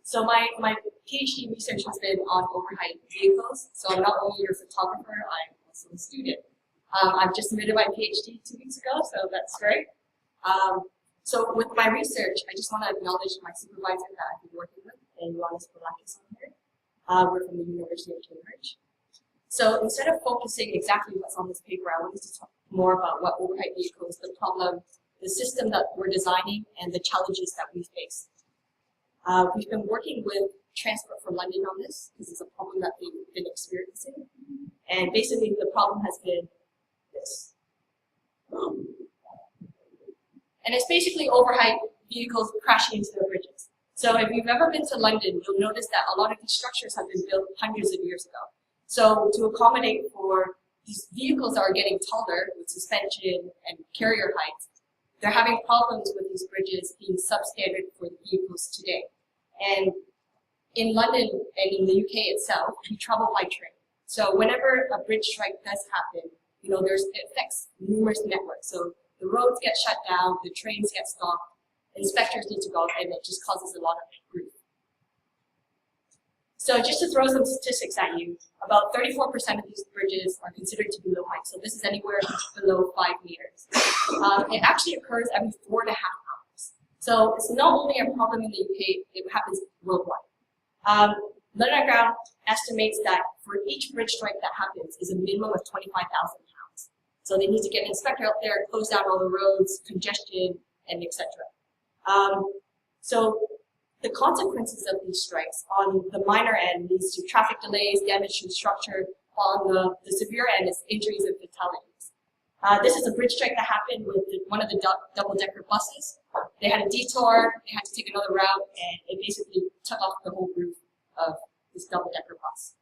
So my PhD research has been on overhead vehicles. So I'm not only a photographer, I'm also a student. I've just submitted my PhD 2 weeks ago, so that's great. So with my research, I just want to acknowledge my supervisor that I've been working with, and Johannes Polakis on here. We're from the University of Cambridge. So instead of focusing exactly what's on this paper, I wanted to talk more about what overhead vehicles, the problem, the system that we're designing, and the challenges that we face. We've been working with Transport for London on this. This is a problem that they've been experiencing. And basically the problem has been this. And it's basically overhead vehicles crashing into their bridges. So if you've ever been to London, you'll notice that a lot of these structures have been built hundreds of years ago. So to accommodate for these vehicles that are getting taller with suspension and carrier heights, they're having problems with these bridges being substandard for the vehicles today. And in London and in the UK itself, we travel by train. So whenever a bridge strike does happen, it affects numerous networks. So the roads get shut down, the trains get stopped, inspectors need to go, and it just causes a lot of grief. So just to throw some statistics at you, about 34% of these bridges are considered to be low height. So this is anywhere below 5 meters. It actually occurs every 4.5 hours. So it's not only a problem in the UK, it happens worldwide. London Underground estimates that for each bridge strike that happens is a minimum of £25,000. So they need to get an inspector out there, close down all the roads, congestion, and etc. So the consequences of these strikes on the minor end leads to traffic delays, damage to structure, while on the severe end is injuries and fatalities. This is a bridge strike that happened with one of the double-decker buses. They had a detour, they had to take another route, and it basically took off the whole roof of this double-decker bus.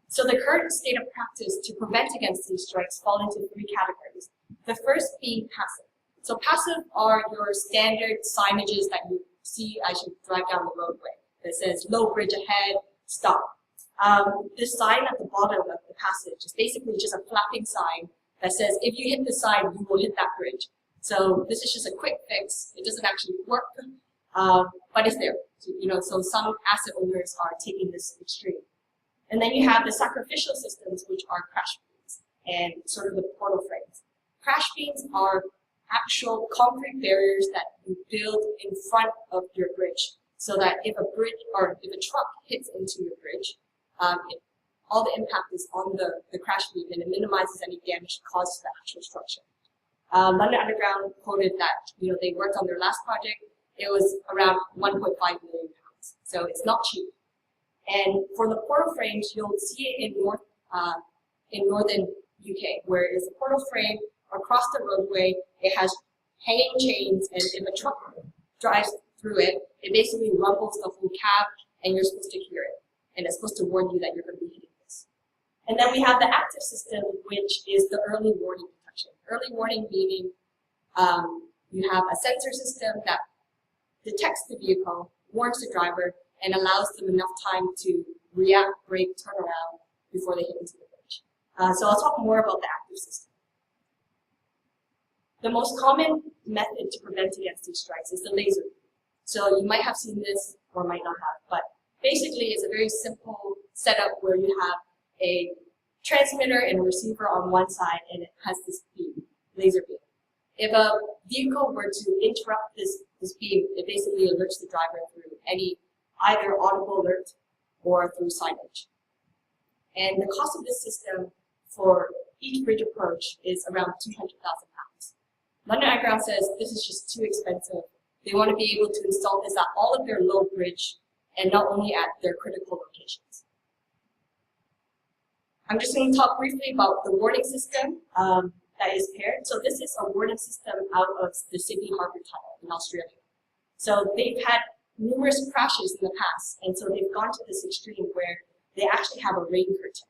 So the current state of practice to prevent against these strikes fall into 3 categories. The first being passive. So passive are your standard signages that you see as you drive down the roadway. That says, low bridge ahead, stop. This sign at the bottom of the passage is basically just a flapping sign that says, if you hit the sign, you will hit that bridge. So this is just a quick fix. It doesn't actually work, but it's there. So some asset owners are taking this extreme. And then you have the sacrificial systems, which are crash beams and sort of the portal frames. Crash beams are actual concrete barriers that you build in front of your bridge, so that if a bridge or if a truck hits into your bridge, all the impact is on the crash beam, and it minimizes any damage caused to the actual structure. London Underground quoted that they worked on their last project. It was around £1.5 million, so it's not cheap. And for the portal frames, you'll see it in northern UK, where it's a portal frame across the roadway. It has hanging chains, and if a truck drives through it, it basically rumbles the whole cab, and you're supposed to hear it. And it's supposed to warn you that you're going to be hitting this. And then we have the active system, which is the early warning detection. Early warning meaning you have a sensor system that detects the vehicle, warns the driver, and allows them enough time to react, brake, turn around before they hit into the bridge. So I'll talk more about the active system. The most common method to prevent against these strikes is the laser beam. So you might have seen this or might not have, but basically it's a very simple setup where you have a transmitter and a receiver on one side, and it has this beam, laser beam. If a vehicle were to interrupt this beam, it basically alerts the driver through either audible alert or through signage. And the cost of this system for each bridge approach is around £200,000. London Underground says this is just too expensive. They want to be able to install this at all of their low bridge and not only at their critical locations. I'm just going to talk briefly about the warning system that is paired. So this is a warning system out of the Sydney Harbour Tunnel in Australia. So they've had numerous crashes in the past, and so they've gone to this extreme where they actually have a rain curtain.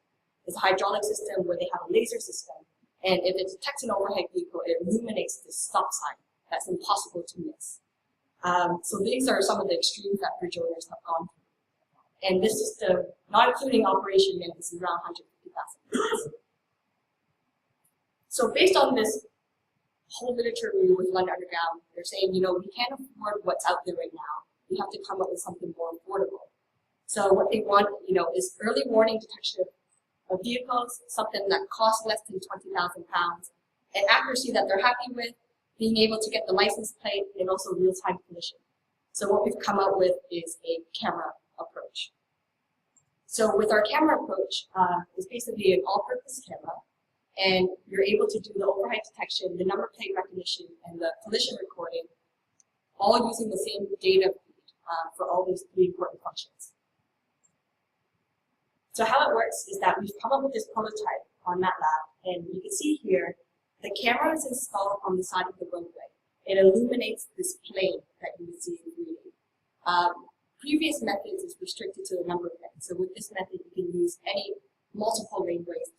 It's a hydraulic system where they have a laser system, and if it detects an overhead vehicle, it illuminates this stop sign that's impossible to miss. So these are some of the extremes that bridge owners have gone through. And this system, not including operation maintenance, is around £150,000. So based on this whole literature review with London Underground. They're saying, you know, we can't afford what's out there right now. We have to come up with something more affordable. So what they want, you know, is early warning detection of vehicles, something that costs less than £20,000, and accuracy that they're happy with, being able to get the license plate, and also real-time collision. So what we've come up with is a camera approach. So with our camera approach, it's basically an all-purpose camera, and you're able to do the overhead detection, the number plate recognition, and the collision recording, all using the same data feed for all these three important functions. So how it works is that we've come up with this prototype on MATLAB, and you can see here, the camera is installed on the side of the roadway. It illuminates this plane that you can see in green. Previous methods is restricted to the number of lanes. So with this method, you can use any multiple laneways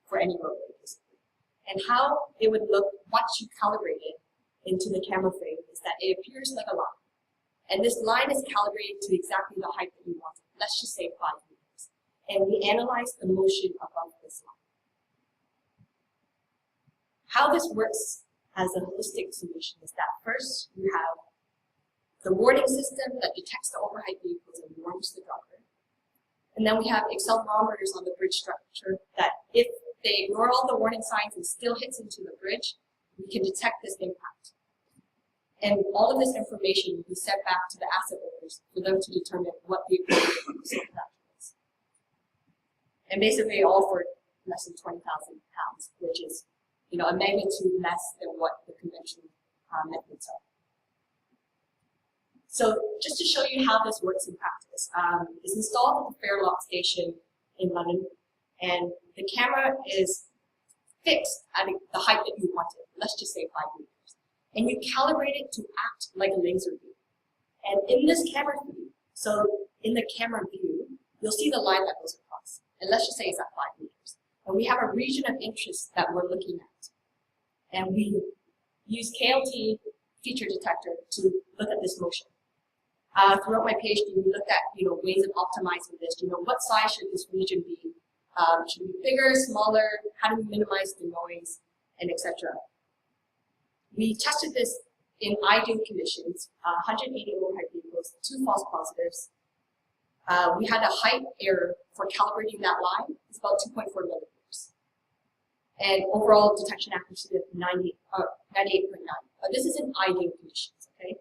for any roadway, basically. And how it would look once you calibrate it into the camera frame is that it appears like a line. And this line is calibrated to exactly the height that you want. Let's just say 5 meters. And we analyze the motion above this line. How this works as a holistic solution is that first you have the warning system that detects the overhead vehicles and warns the driver. And then we have accelerometers on the bridge structure that if they ignore all the warning signs and still hits into the bridge, we can detect this impact. And all of this information will be sent back to the asset owners for them to determine what the appropriate use of that is. And basically all for less than £20,000, which is, you know, a magnitude less than what the conventional methods are. So just to show you how this works in practice, it's installed at the Fairlock station in London, and the camera is fixed at the height that you want it, let's just say 5 meters. And you calibrate it to act like a laser beam. And in this camera view, so in the camera view, you'll see the line that goes across. And let's just say it's at 5 meters. And we have a region of interest that we're looking at. And we use KLT feature detector to look at this motion. Throughout my PhD, we looked at, you know, ways of optimizing this. You know, what size should this region be? Should it be bigger, smaller? How do we minimize the noise, and etc. We tested this in ideal conditions, 180 overhead vehicles, 2 false positives. We had a height error for calibrating that line. It's about 2.4 millimeters. And overall detection accuracy of 98.9. But this is in ideal conditions, okay?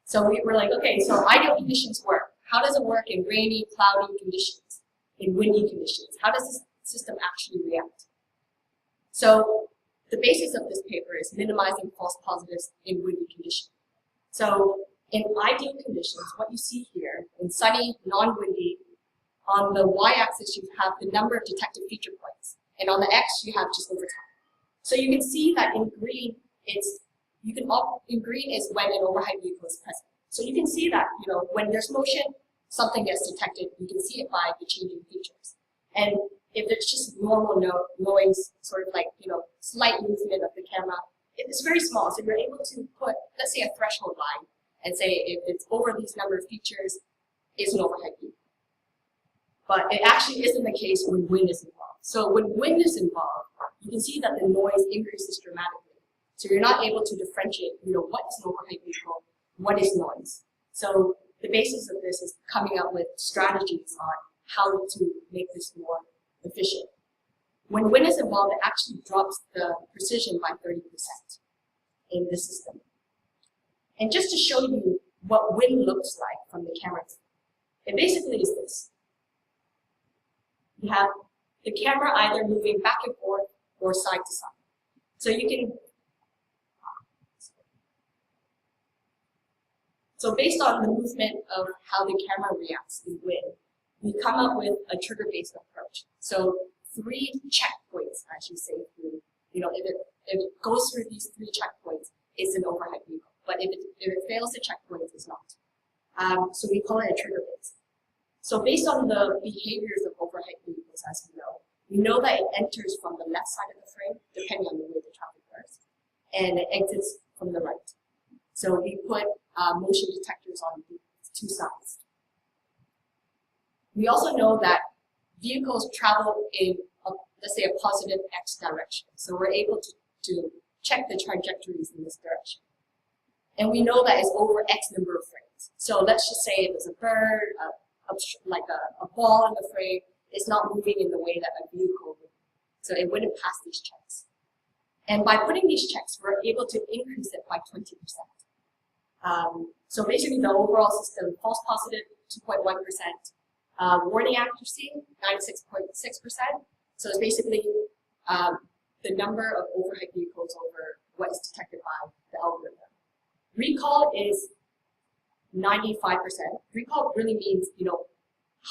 So we were like, okay, so ideal conditions work. How does it work in rainy, cloudy conditions, in windy conditions? How does this system actually react? So the basis of this paper is minimizing false positives in windy conditions. So in ideal conditions, what you see here, in sunny, non-windy, on the y-axis you have the number of detected feature points, and on the x you have just over time. So you can see that in green, in green is when an overhead vehicle is present. So you can see that, you know, when there's motion, something gets detected. You can see it by the changing features. And if it's just normal noise, sort of like, you know, slight movement of the camera, it's very small. So you're able to put, let's say, a threshold line and say if it's over these number of features, it's an overhead vehicle. But it actually isn't the case when wind is involved. So when wind is involved, you can see that the noise increases dramatically. So you're not able to differentiate, you know, what is an overhead vehicle, what is noise. So the basis of this is coming up with strategies on how to make this more efficient. When wind is involved, it actually drops the precision by 30% in the system. And just to show you what wind looks like from the camera, it basically is this. You have the camera either moving back and forth or side to side. So you can, so based on the movement of how the camera reacts in wind, we come up with a trigger-based approach. So 3 checkpoints, I should say, through, you know, if it goes through these 3 checkpoints, it's an overhead vehicle. But if it fails the checkpoints, it's not. So we call it a trigger-based. So based on the behaviors of overhead vehicles, as we know that it enters from the left side of the frame, depending on the way the traffic works, and it exits from the right. So we put motion detectors on the 2 sides. We also know that vehicles travel in, let's say, a positive X direction. So we're able to check the trajectories in this direction. And we know that it's over X number of frames. So let's just say if it's a bird, like a ball in the frame, it's not moving in the way that a vehicle would. So it wouldn't pass these checks. And by putting these checks, we're able to increase it by 20%. So basically the overall system, false positive 2.1%, warning accuracy 96.6%. So it's basically the number of overhead vehicles over what is detected by the algorithm. Recall is 95%. Recall really means,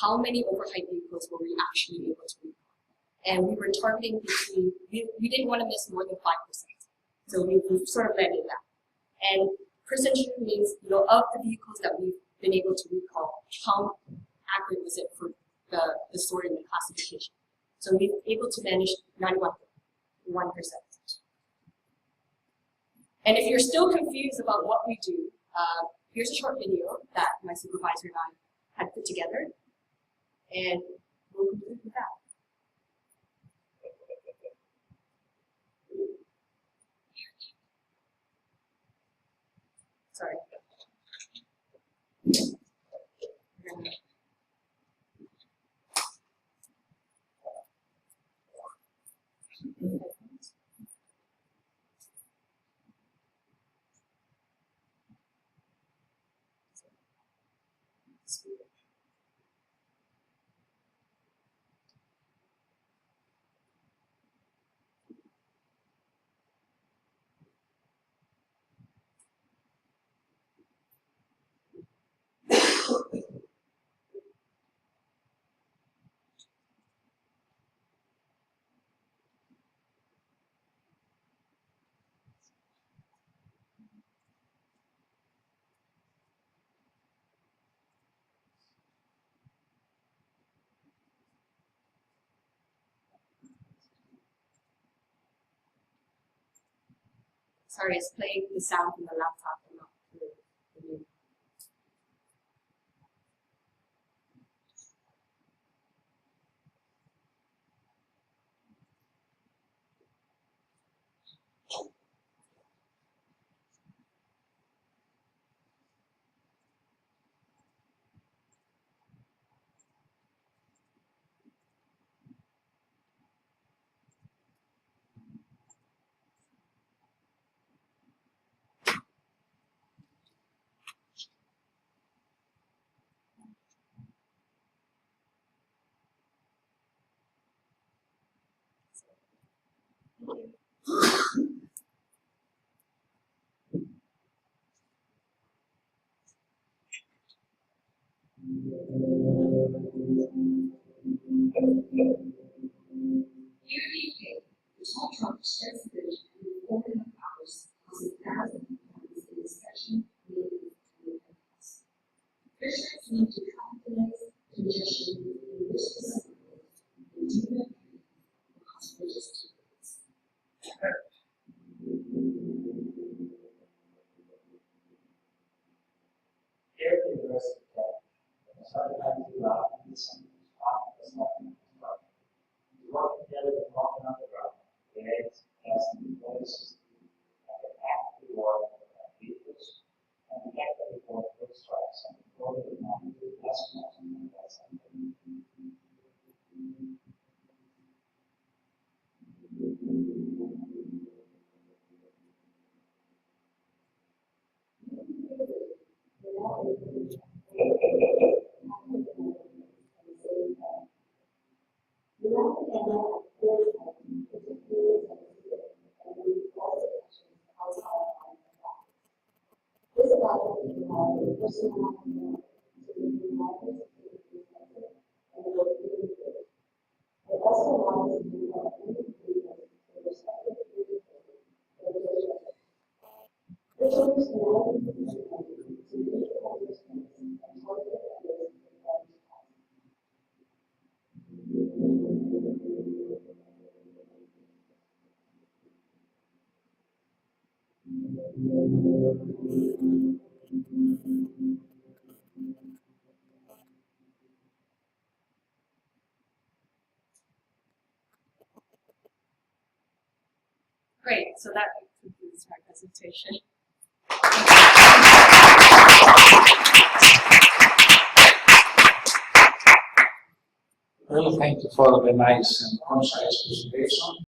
how many overhead vehicles were we actually able to recall? And we were targeting between, we didn't want to miss more than 5%. So we sort of landed that. And precision means, of the vehicles that we've been able to recall, how accurate was it for the sorting and classification. So we were able to manage 91%. And if you're still confused about what we do, here's a short video that my supervisor and I had put together, and we'll conclude with that. Sorry. Sorry, it's playing the sound from the laptop and not the video. Here in the UK, the tall truck shares the bridge and 4.5 hours, causing thousands of pounds in inspection, maintenance, and repairs. Fisheries need to calculate congestion in which the submarine and do not cost bridges to roads. Here in the rest of the day, sometimes we laugh and sometimes laugh and sometimes laugh. We work together with walking on the ground, the eggs, casting the voices, and the act we work with our vehicles, and the act that we work with strikes and the floor of the mountain with less mountain and less something. Great, so that concludes my presentation. Well, thank you for the nice and concise presentation.